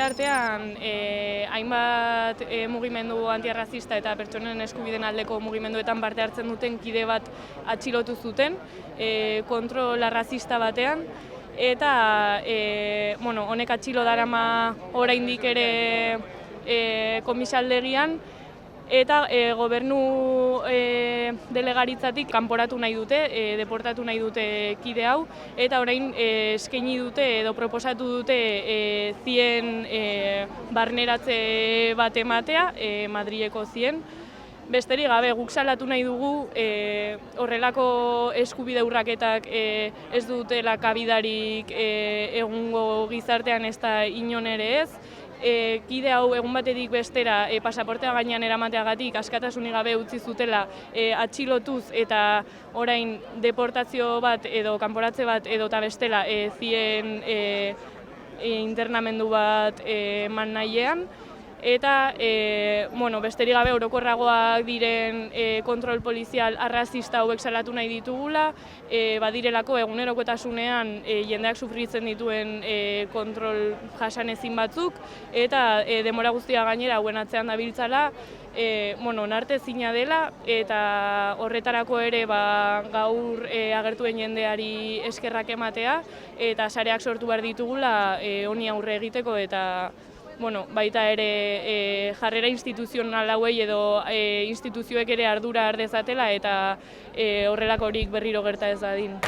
artean hainbat mugimendu antiarrazista eta pertsonen eskubideen aldeko mugimenduetan parte hartzen duten kide bat atxilotu zuten kontrol arrazista batean, eta honek atxilo darama oraindik ere komisaldegian, eta gobernu delegaritzatik kanporatu nahi dute, deportatu nahi dute kide hau, eta orain eskaini dute edo proposatu dute zien barneratze bat ematea, Madrileko zien. Besterik gabe, guk salatu nahi dugu horrelako eskubide urraketak ez dutela kabidarik egungo gizartean ez da inon ere ez. Kide hau egun batetik bestera pasaportea gainean eramateagatik askatasunik gabe utzi zutela atxilotuz, eta orain deportazio bat edo kanporatze bat edo eta bestela zien internamendu bat eman nahiean. Eta besterik gabe orokorragoak diren kontrol polizial arrazista hauek salatu nahi ditugula, badirelako egunerokotasunean jendeak sufritzen dituen kontrol jasanezin batzuk, eta denbora guztia gainera hauen atzean dabiltzala, onartezina dela, eta horretarako ere gaur agertuen jendeari eskerrak ematea, eta sareak sortu behar ditugula honi aurre egiteko, eta baita ere jarrera instituzional hauei edo instituzioek ere ardura har dezatela, eta horrelakorik berriro gerta ez dadin.